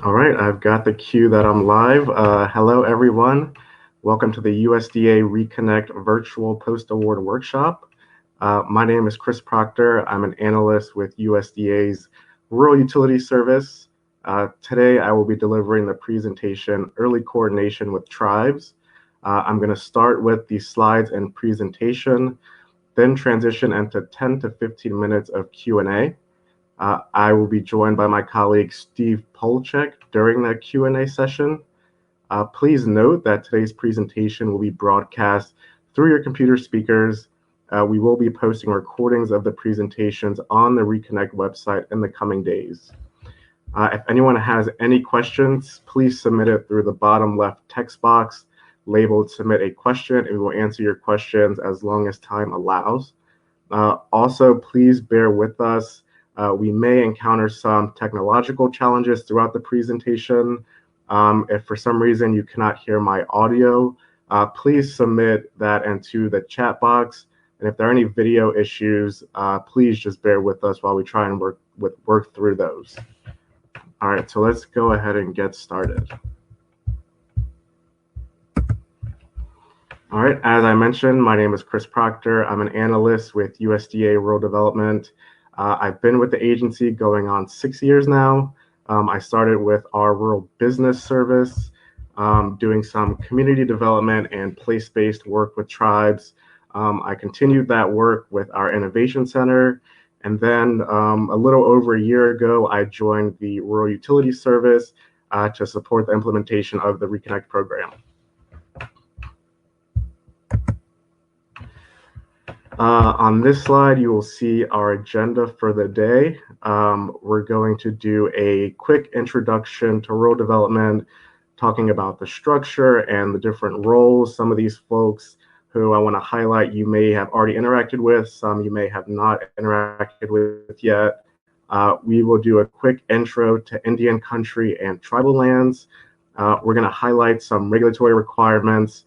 All right, I've got the cue that I'm live. Hello, everyone. Welcome to the USDA ReConnect Virtual Post-Award Workshop. My name is Chris Proctor. I'm an analyst with USDA's Rural Utility Service. Today, I will be delivering the presentation, Early Coordination with Tribes. I'm going to start with the slides and presentation, then transition into 10 to 15 minutes of Q&A. I will be joined by my colleague Steve Polchek during the Q&A session. Please note that today's presentation will be broadcast through your computer speakers. We will be posting recordings of the presentations on the ReConnect website in the coming days. If anyone has any questions, please submit it through the bottom left text box labeled Submit a Question, and we will answer your questions as long as time allows. Also, please bear with us. We may encounter some technological challenges throughout the presentation. If for some reason you cannot hear my audio, please submit that into the chat box. And if there are any video issues, please just bear with us while we try and work through those. All right, so let's go ahead and get started. All right, as I mentioned, my name is Chris Proctor. I'm an analyst with USDA Rural Development. I've been with the agency going on 6 years now. I started with our rural business service, doing some community development and place-based work with tribes. I continued that work with our innovation center. And then a little over a year ago, I joined the Rural Utility Service to support the implementation of the ReConnect program. On this slide, you will see our agenda for the day. We're going to do a quick introduction to rural development, talking about the structure and the different roles. Some of these folks who I want to highlight you may have already interacted with, some you may have not interacted with yet. We will do a quick intro to Indian country and tribal lands. We're going to highlight some regulatory requirements,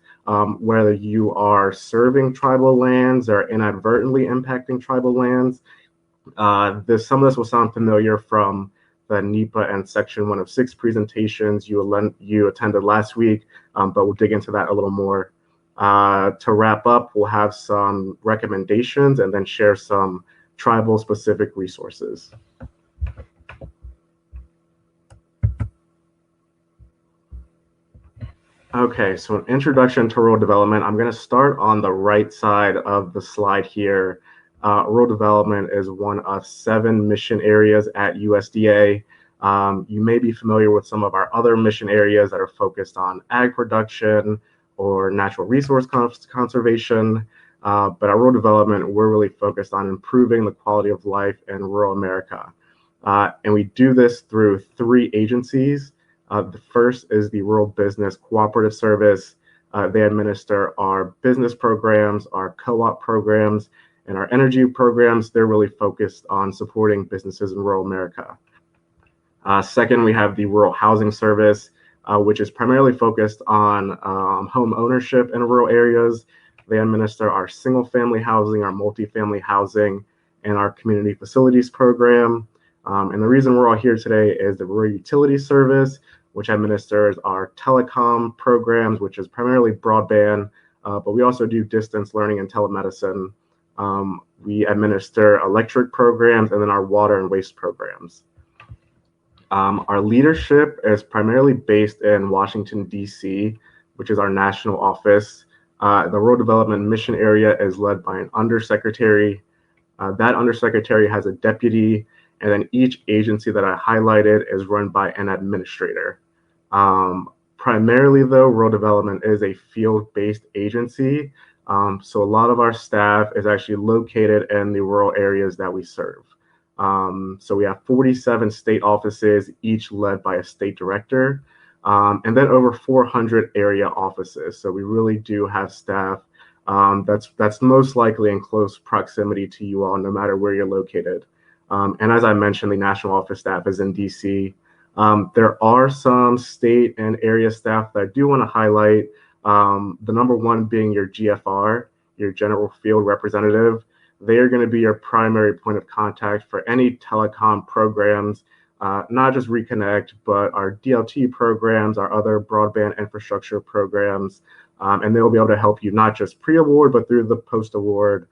whether you are serving tribal lands or inadvertently impacting tribal lands. Some of this will sound familiar from the NEPA and Section 106 presentations you attended last week, but we'll dig into that a little more. To wrap up, we'll have some recommendations and then share some tribal-specific resources. Okay, so an introduction to rural development. I'm going to start on the right side of the slide here. Rural development is one of 7 mission areas at USDA. You may be familiar with some of our other mission areas that are focused on ag production or natural resource conservation. But our rural development, we're really focused on improving the quality of life in rural America. And we do this through 3 agencies. The first is the Rural Business Cooperative Service. They administer our business programs, our co-op programs, and our energy programs. They're really focused on supporting businesses in rural America. Second, we have the Rural Housing Service, which is primarily focused on home ownership in rural areas. They administer our single-family housing, our multifamily housing, and our community facilities program. And the reason we're all here today is the Rural Utility Service, which administers our telecom programs, which is primarily broadband, but we also do distance learning and telemedicine. We administer electric programs and then our water and waste programs. Our leadership is primarily based in Washington, D.C., which is our national office. The Rural Development Mission Area is led by an undersecretary. That undersecretary has a deputy, and then each agency that I highlighted is run by an administrator. Primarily, though, rural development is a field-based agency. So a lot of our staff is actually located in the rural areas that we serve. So we have 47 state offices, each led by a state director, and then over 400 area offices. So we really do have staff that's most likely in close proximity to you all, no matter where you're located. And as I mentioned, the national office staff is in DC. There are some state and area staff that I do want to highlight. The number one being your GFR, your General Field Representative. They are going to be your primary point of contact for any telecom programs not just ReConnect, but our DLT programs, our other broadband infrastructure programs, and they'll be able to help you not just pre-award, but through the post-award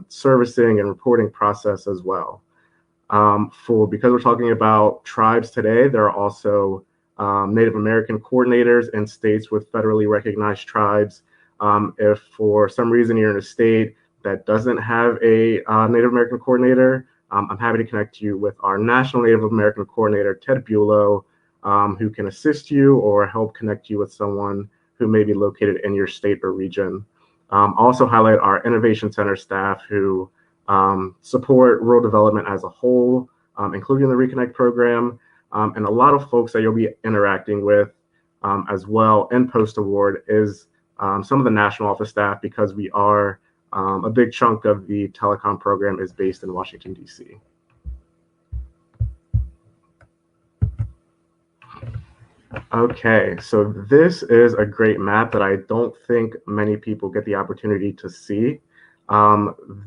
servicing and reporting process as well. Because we're talking about tribes today, there are also Native American coordinators in states with federally recognized tribes. If for some reason you're in a state that doesn't have a Native American coordinator, I'm happy to connect you with our National Native American Coordinator, Ted Bulow, who can assist you or help connect you with someone who may be located in your state or region. Also highlight our Innovation Center staff who support rural development as a whole, including the ReConnect program, and a lot of folks that you'll be interacting with as well in post-award is some of the national office staff, because we are a big chunk of the telecom program is based in Washington, D.C. Okay, so this is a great map that I don't think many people get the opportunity to see.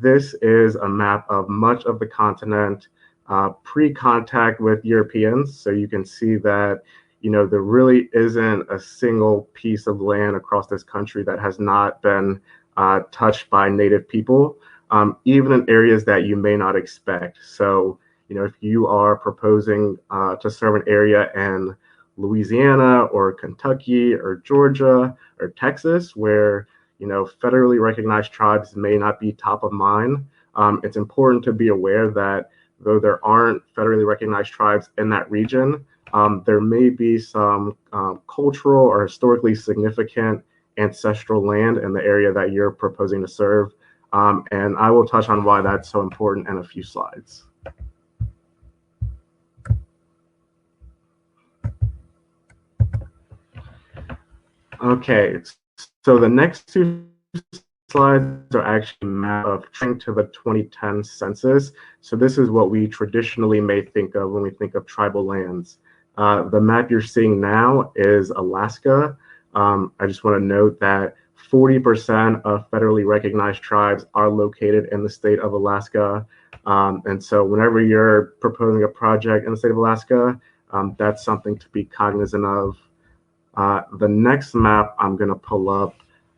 This is a map of much of the continent pre-contact with Europeans. So you can see that, there really isn't a single piece of land across this country that has not been touched by Native people, even in areas that you may not expect. So, if you are proposing to serve an area in Louisiana or Kentucky or Georgia or Texas, where federally recognized tribes may not be top of mind, it's important to be aware that though there aren't federally recognized tribes in that region, there may be some cultural or historically significant ancestral land in the area that you're proposing to serve. And I will touch on why that's so important in a few slides. Okay, so the next two slides are actually a map of trying to the 2010 census. So this is what we traditionally may think of when we think of tribal lands. The map you're seeing now is Alaska. I just want to note that 40% of federally recognized tribes are located in the state of Alaska. And so whenever you're proposing a project in the state of Alaska, that's something to be cognizant of. The next map I'm going to pull up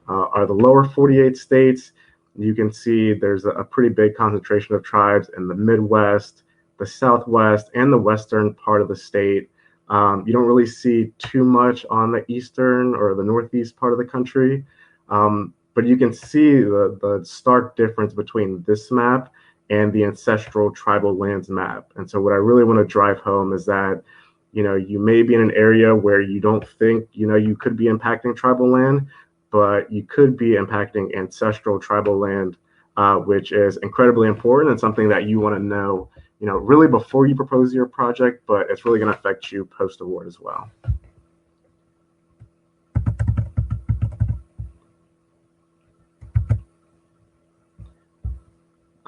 are the lower 48 states. You can see there's a pretty big concentration of tribes in the Midwest, the Southwest, and the western part of the state. You don't really see too much on the eastern or the northeast part of the country, but you can see the stark difference between this map and the ancestral tribal lands map. And so what I really want to drive home is that you may be in an area where you don't think you could be impacting tribal land, but you could be impacting ancestral tribal land, which is incredibly important and something that you want to know really before you propose your project, but it's really going to affect you post-award as well.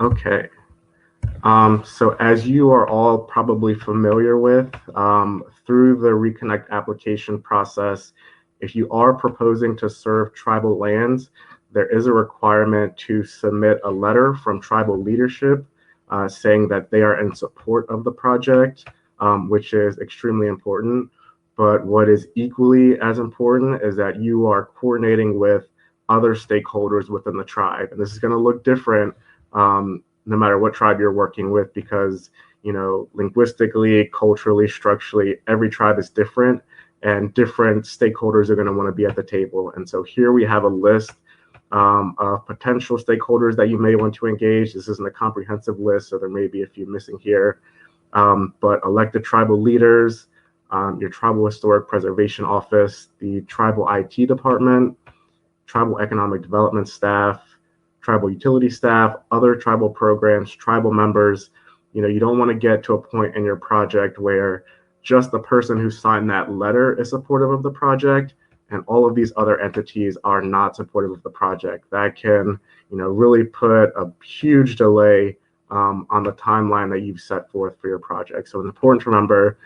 Okay. So as you are all probably familiar with, through the ReConnect application process, if you are proposing to serve tribal lands, there is a requirement to submit a letter from tribal leadership saying that they are in support of the project, which is extremely important. But what is equally as important is that you are coordinating with other stakeholders within the tribe. And this is going to look different no matter what tribe you're working with, because linguistically, culturally, structurally, every tribe is different, and different stakeholders are going to want to be at the table. And so here we have a list of potential stakeholders that you may want to engage. This isn't a comprehensive list, so there may be a few missing here. But elected tribal leaders, your Tribal Historic Preservation Office, the Tribal IT Department, Tribal Economic Development staff, tribal utility staff, other tribal programs, tribal members. You don't want to get to a point in your project where just the person who signed that letter is supportive of the project and all of these other entities are not supportive of the project. That can, really put a huge delay on the timeline that you've set forth for your project. So it's important to remember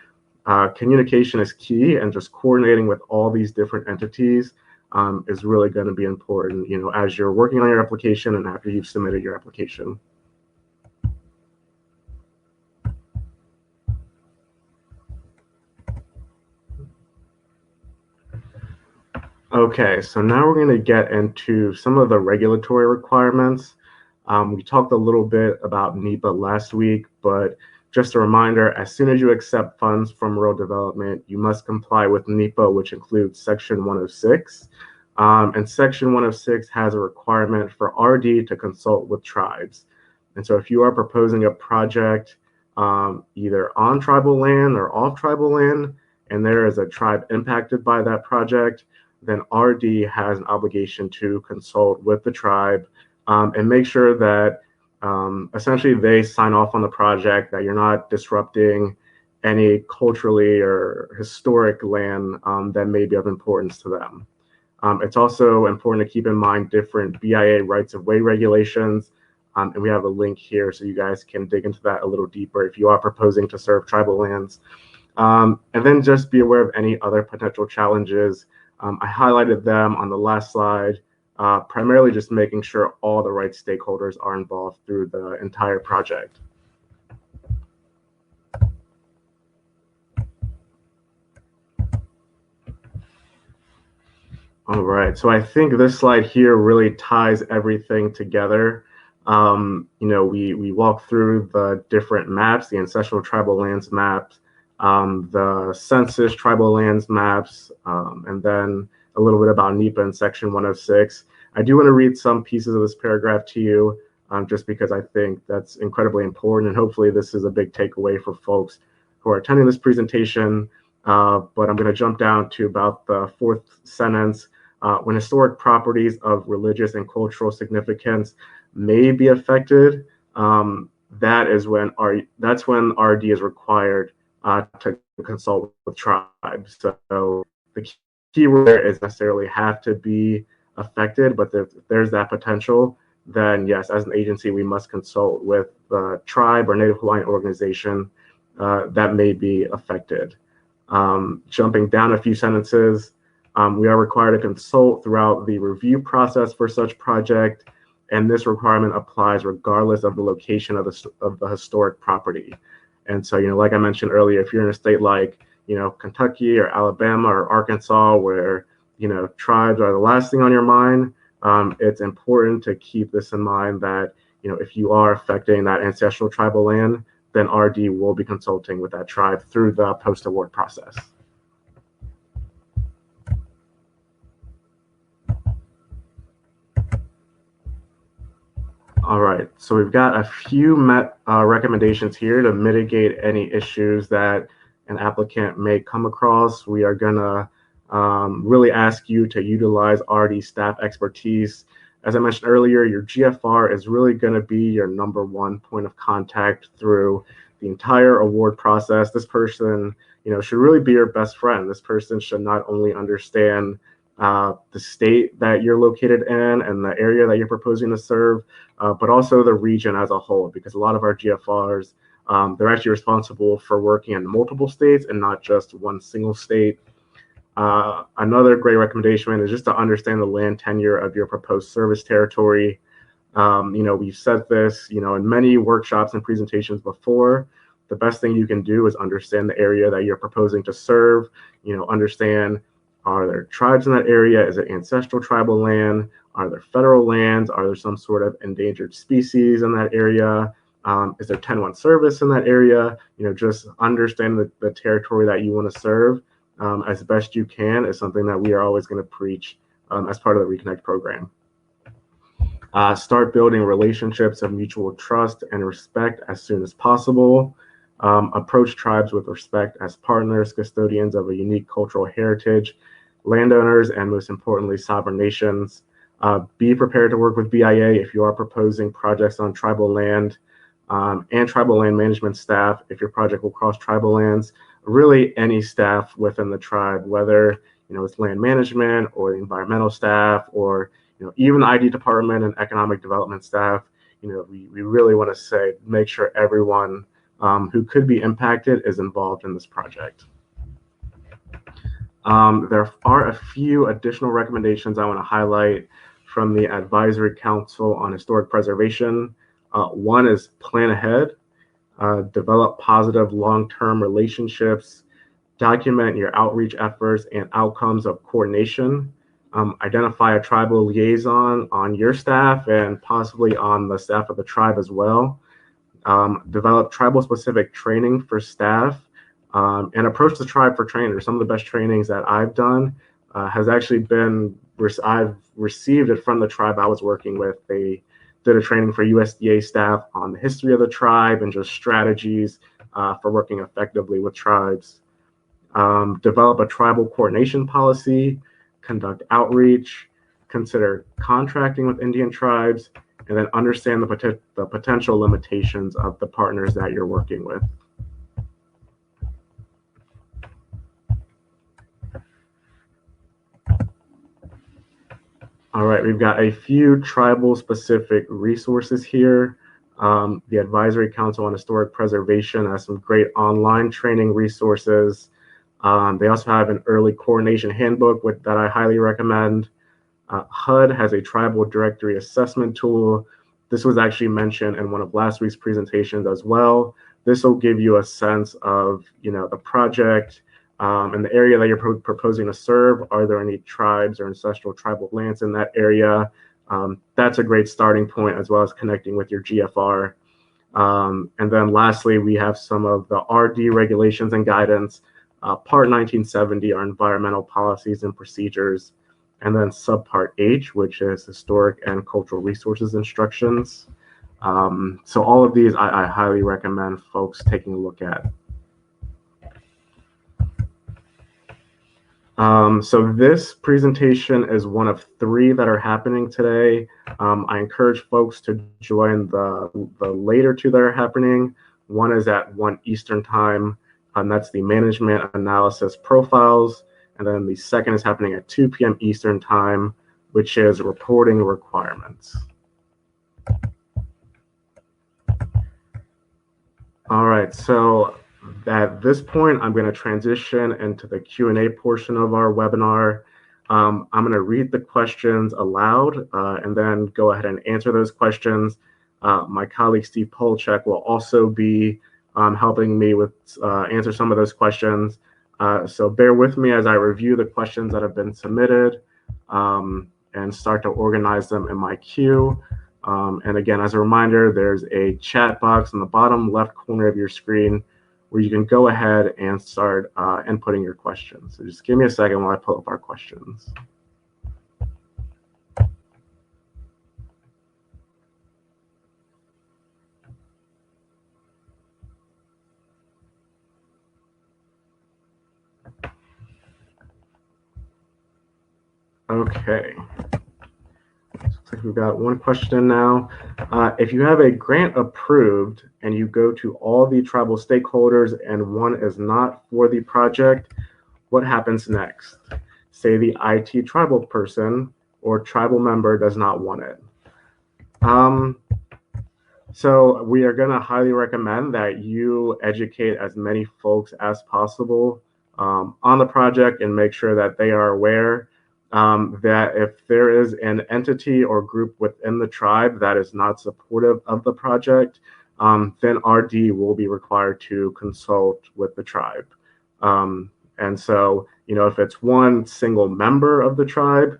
communication is key, and just coordinating with all these different entities is really going to be important, as you're working on your application and after you've submitted your application. Okay, so now we're going to get into some of the regulatory requirements. We talked a little bit about NEPA last week, but just a reminder, as soon as you accept funds from rural development, you must comply with NEPA, which includes Section 106. And Section 106 has a requirement for RD to consult with tribes. And so if you are proposing a project either on tribal land or off tribal land, and there is a tribe impacted by that project, then RD has an obligation to consult with the tribe and make sure that essentially they sign off on the project, that you're not disrupting any culturally or historic land that may be of importance to them. It's also important to keep in mind different BIA rights of way regulations. And we have a link here so you guys can dig into that a little deeper if you are proposing to serve tribal lands. And then just be aware of any other potential challenges. I highlighted them on the last slide, primarily just making sure all the right stakeholders are involved through the entire project. All right, so I think this slide here really ties everything together. We walk through the different maps, the ancestral tribal lands maps, the census tribal lands maps, and then a little bit about NEPA in Section 106. I do want to read some pieces of this paragraph to you, just because I think that's incredibly important, and hopefully this is a big takeaway for folks who are attending this presentation. But I'm going to jump down to about the fourth sentence. When historic properties of religious and cultural significance may be affected, that's when RD is required to consult with tribes. So the key word is necessarily have to be affected, but if there's that potential, then yes, as an agency, we must consult with the tribe or Native Hawaiian organization that may be affected. Jumping down a few sentences, we are required to consult throughout the review process for such project, and this requirement applies regardless of the location of the historic property. And so, like I mentioned earlier, if you're in a state like, Kentucky or Alabama or Arkansas, where, tribes are the last thing on your mind, it's important to keep this in mind that, if you are affecting that ancestral tribal land, then RD will be consulting with that tribe through the post-award process. All right, so we've got a few recommendations here to mitigate any issues that an applicant may come across. We are gonna really ask you to utilize RD staff expertise. As I mentioned earlier, your GFR is really gonna be your number one point of contact through the entire award process. This person, should really be your best friend. This person should not only understand the state that you're located in and the area that you're proposing to serve, but also the region as a whole, because a lot of our GFRs, they're actually responsible for working in multiple states and not just one single state. Another great recommendation is just to understand the land tenure of your proposed service territory. We've said this, in many workshops and presentations before. The best thing you can do is understand the area that you're proposing to serve, understand, are there tribes in that area? Is it ancestral tribal land? Are there federal lands? Are there some sort of endangered species in that area? Is there 10-1 service in that area? Just understand the territory that you want to serve as best you can is something that we are always going to preach as part of the ReConnect program. Start building relationships of mutual trust and respect as soon as possible. Approach tribes with respect as partners, custodians of a unique cultural heritage, landowners, and most importantly, sovereign nations. Be prepared to work with BIA if you are proposing projects on tribal land and tribal land management staff if your project will cross tribal lands. Really any staff within the tribe, whether it's land management or the environmental staff or even the ID department and economic development staff. We really want to make sure everyone who could be impacted is involved in this project. There are a few additional recommendations I want to highlight from the Advisory Council on Historic Preservation. One is plan ahead, develop positive long-term relationships, document your outreach efforts and outcomes of coordination, identify a tribal liaison on your staff and possibly on the staff of the tribe as well. Develop tribal-specific training for staff, and approach the tribe for trainers. Some of the best trainings that I've done has actually been, I've received it from the tribe I was working with. They did a training for USDA staff on the history of the tribe and just strategies for working effectively with tribes. Develop a tribal coordination policy, conduct outreach, consider contracting with Indian tribes, and then understand the potential limitations of the partners that you're working with. All right, we've got a few tribal-specific resources here. The Advisory Council on Historic Preservation has some great online training resources. They also have an early coordination handbook that I highly recommend. HUD has a tribal directory assessment tool. This was actually mentioned in one of last week's presentations as well. This will give you a sense of, the project and the area that you're proposing to serve. Are there any tribes or ancestral tribal lands in that area? That's a great starting point, as well as connecting with your GFR. And then lastly, we have some of the RD regulations and guidance. Part 1970 are environmental policies and procedures. And then subpart H, which is historic and cultural resources instructions. So all of these I highly recommend folks taking a look at. So this presentation is one of 3 that are happening today. I encourage folks to join the later 2 that are happening. One is at 1 Eastern time, and that's the management analysis profiles. And then the second is happening at 2 p.m. Eastern time, which is reporting requirements. All right, so at this point, I'm going to transition into the Q&A portion of our webinar. I'm going to read the questions aloud and then go ahead and answer those questions. My colleague Steve Polchek will also be helping me with answer some of those questions. So bear with me as I review the questions that have been submitted and start to organize them in my queue. And again, as a reminder, there's a chat box in the bottom left corner of your screen where you can go ahead and start inputting your questions. So just give me a second while I pull up our questions. Okay. Looks like we've got one question now. If you have a grant approved and you go to all the tribal stakeholders and one is not for the project, what happens next? Say the IT tribal person or tribal member does not want it. So we are going to highly recommend that you educate as many folks as possible on the project and make sure that they are aware that if there is an entity or group within the tribe that is not supportive of the project, then RD will be required to consult with the tribe. And so, if it's one single member of the tribe,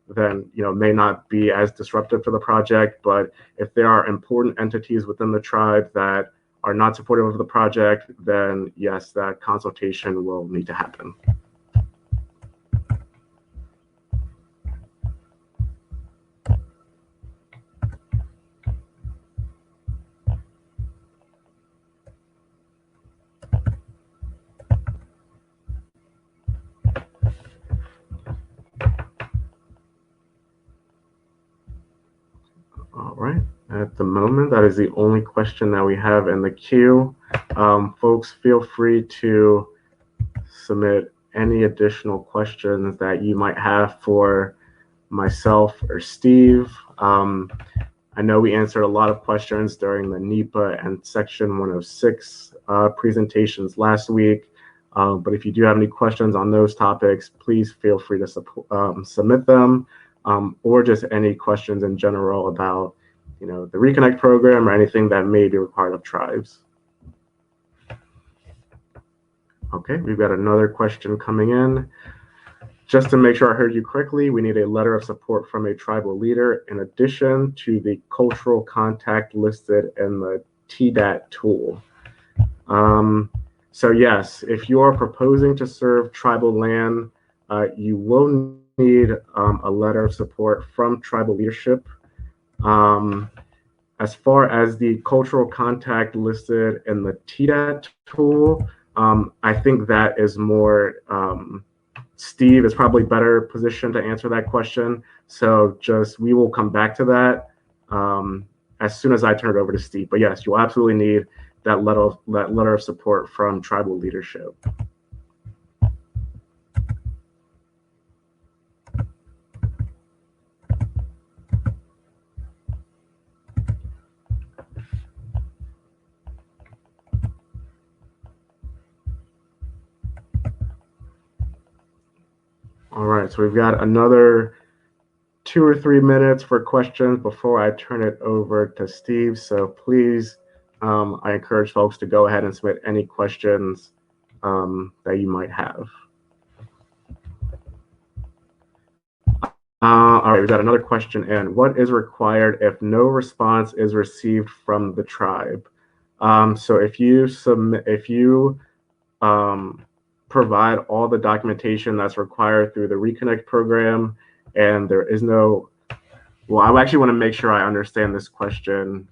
then, may not be as disruptive for the project. But if there are important entities within the tribe that are not supportive of the project, then yes, that consultation will need to happen. All right, at the moment, that is the only question that we have in the queue. Folks, feel free to submit any additional questions that you might have for myself or Steve. I know we answered a lot of questions during the NEPA and Section 106 presentations last week. But if you do have any questions on those topics, please feel free to submit them, or just any questions in general about, the ReConnect program or anything that may be required of tribes. Okay, we've got another question coming in. Just to make sure I heard you correctly, we need a letter of support from a tribal leader in addition to the cultural contact listed in the TDAT tool. So yes, if you are proposing to serve tribal land, you will need a letter of support from tribal leadership. As far as the cultural contact listed in the TDAT tool, I think that is more, Steve is probably better positioned to answer that question. So we will come back to that as soon as I turn it over to Steve. But yes, you'll absolutely need that letter of support from tribal leadership. All right, so we've got another 2 or 3 minutes for questions before I turn it over to Steve. So please, I encourage folks to go ahead and submit any questions that you might have. All right, we've got another question in. What is required if no response is received from the tribe? So if you provide all the documentation that's required through the ReConnect program, and there is no, well, I actually want to make sure I understand this question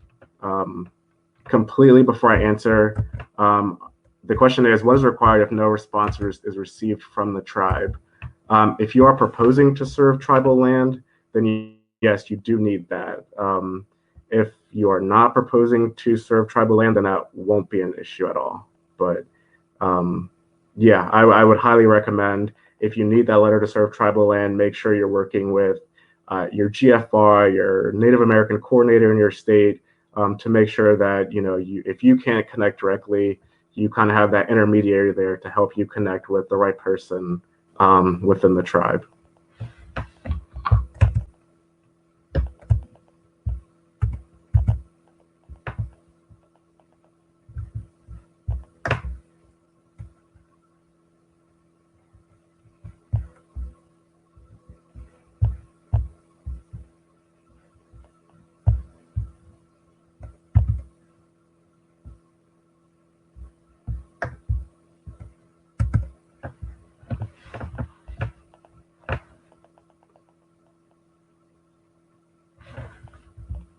completely before I answer. The question is, what is required if no response is received from the tribe? If you are proposing to serve tribal land, then yes, you do need that. If you are not proposing to serve tribal land, then that won't be an issue at all. But yeah, I would highly recommend, if you need that letter to serve tribal land, make sure you're working with your GFR, your Native American coordinator in your state, to make sure that, if you can't connect directly, you kind of have that intermediary there to help you connect with the right person within the tribe.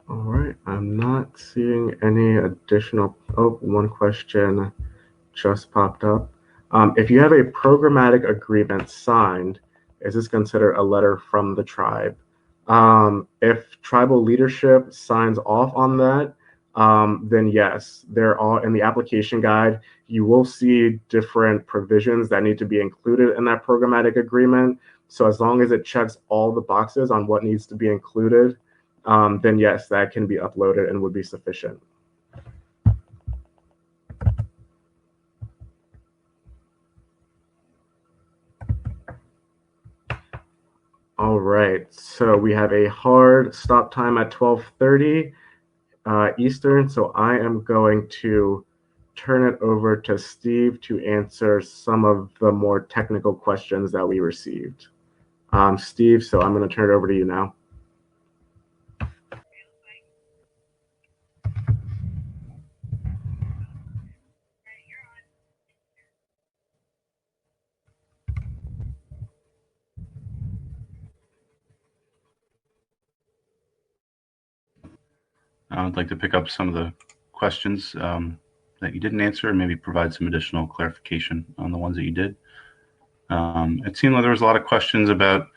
All right, I'm not seeing any additional, one question just popped up. If you have a programmatic agreement signed, is this considered a letter from the tribe? If tribal leadership signs off on that, then yes, they're all in the application guide. You will see different provisions that need to be included in that programmatic agreement. So as long as it checks all the boxes on what needs to be included, then yes, that can be uploaded and would be sufficient. All right, so we have a hard stop time at 12:30 Eastern, so I am going to turn it over to Steve to answer some of the more technical questions that we received. Steve, so I'm going to turn it over to you now. I would like to pick up some of the questions that you didn't answer and maybe provide some additional clarification on the ones that you did. It seemed like there was a lot of questions about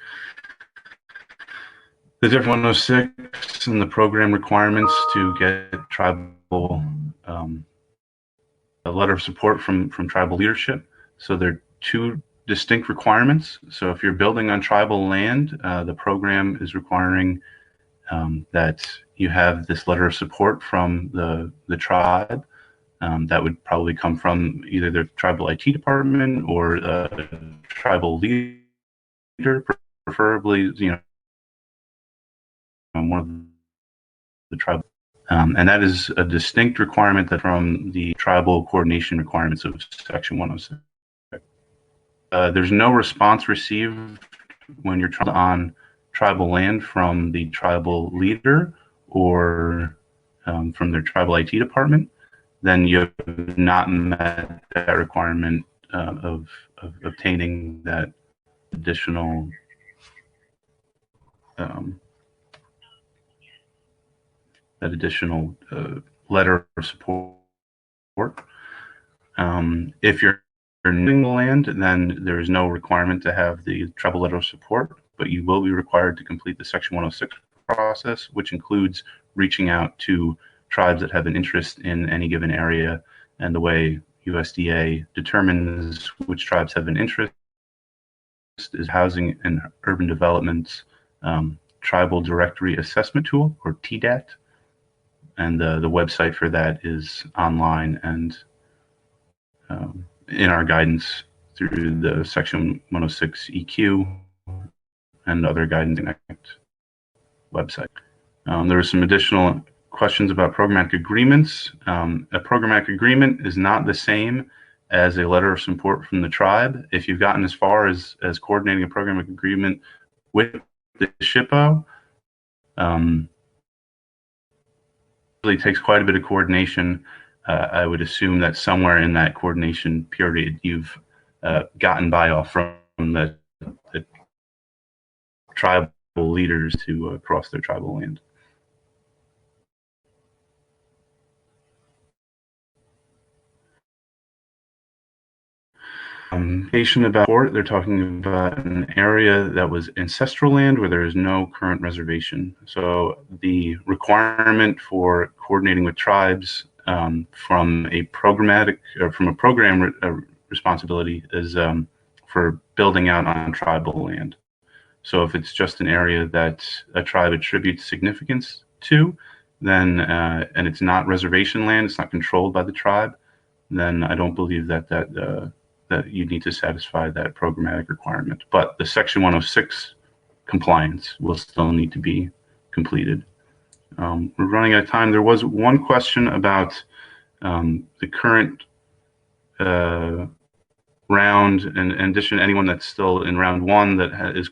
the different 106 and the program requirements to get tribal, a letter of support from tribal leadership. So there are two distinct requirements. So if you're building on tribal land, the program is requiring that you have this letter of support from the tribe. That would probably come from either the tribal IT department or tribal leader, preferably, one of the tribal. And that is a distinct requirement that from the tribal coordination requirements of Section 106. there's no response received when you're on tribal land from the tribal leader or from their tribal IT department, then you have not met that requirement of obtaining that additional letter of support. If you're new the land, then there is no requirement to have the tribal letter of support, but you will be required to complete the Section 106 process, which includes reaching out to tribes that have an interest in any given area. And the way USDA determines which tribes have an interest is Housing and Urban Development's Tribal Directory Assessment Tool, or TDAT. And the website for that is online and in our guidance through the Section 106 EQ and other guidance website. There were some additional questions about programmatic agreements. A programmatic agreement is not the same as a letter of support from the tribe. If you've gotten as far as coordinating a programmatic agreement with the SHPO, really takes quite a bit of coordination. I would assume that somewhere in that coordination period, you've gotten buy-off from the tribal leaders to cross their tribal land. About they're talking about an area that was ancestral land where there is no current reservation. So the requirement for coordinating with tribes from a program responsibility is for building out on tribal land. So if it's just an area that a tribe attributes significance to, then and it's not reservation land, it's not controlled by the tribe, then I don't believe that that you need to satisfy that programmatic requirement. But the Section 106 compliance will still need to be completed. We're running out of time. There was one question about the current round, and in addition, anyone that's still in round one that is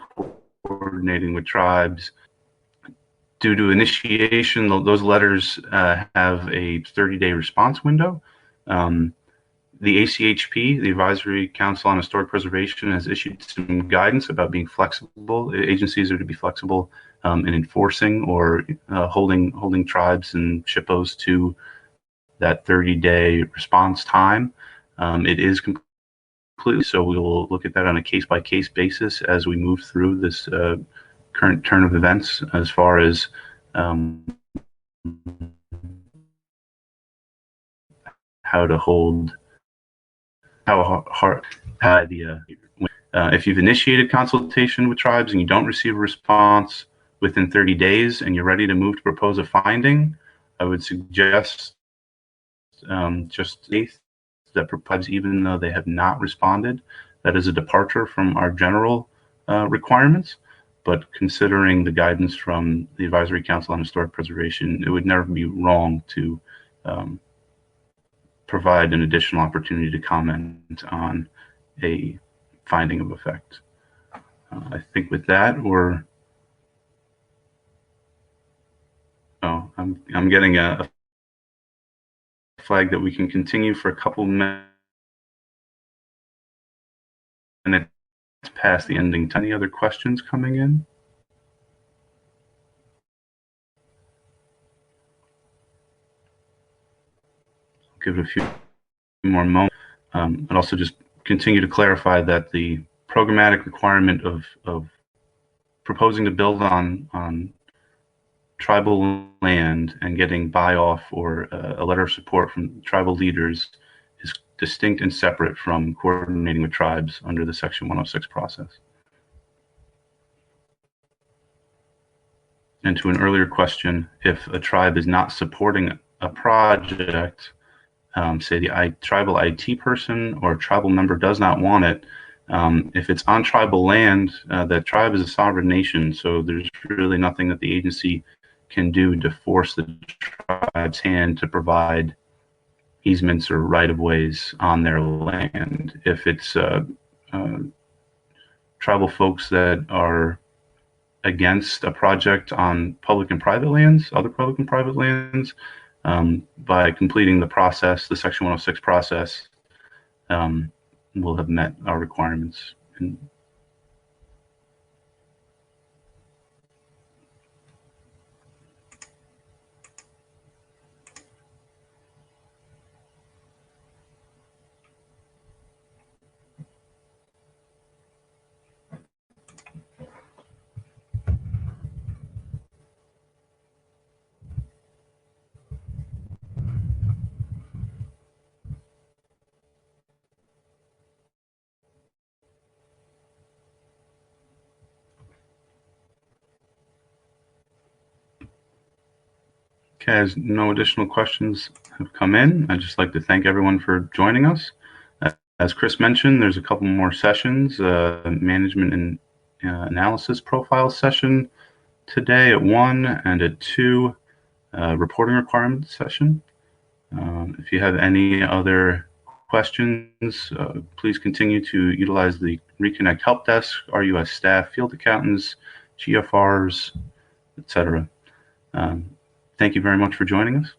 coordinating with tribes. Due to initiation, those letters have a 30-day response window. The ACHP, the Advisory Council on Historic Preservation, has issued some guidance about being flexible. Agencies are to be flexible in enforcing or holding tribes and SHPOs to that 30-day response time. It is completely, so we will look at that on a case-by-case basis as we move through this current turn of events as far as how to hold if you've initiated consultation with tribes and you don't receive a response within 30 days and you're ready to move to propose a finding, I would suggest just that tribes, even though they have not responded, that is a departure from our general requirements. But considering the guidance from the Advisory Council on Historic Preservation, it would never be wrong to provide an additional opportunity to comment on a finding of effect. I think with that, I'm getting a flag that we can continue for a couple minutes past the ending time. Any other questions coming in? Give it a few more moments. And also just continue to clarify that the programmatic requirement of proposing to build on tribal land and getting buy-off or a letter of support from tribal leaders is distinct and separate from coordinating with tribes under the Section 106 process. And to an earlier question, if a tribe is not supporting a project, say the tribal IT person or tribal member does not want it, if it's on tribal land, the tribe is a sovereign nation, so there's really nothing that the agency can do to force the tribe's hand to provide easements or right-of-ways on their land. If it's tribal folks that are against a project on public and private lands, other public and private lands, by completing the process, the Section 106 process, we'll have met our requirements. Okay, as no additional questions have come in, I'd just like to thank everyone for joining us. As Chris mentioned, there's a couple more sessions, management and analysis profile session today at 1 and at 2, reporting requirements session. If you have any other questions, please continue to utilize the ReConnect Help Desk, RUS staff, field accountants, GFRs, etc. Thank you very much for joining us.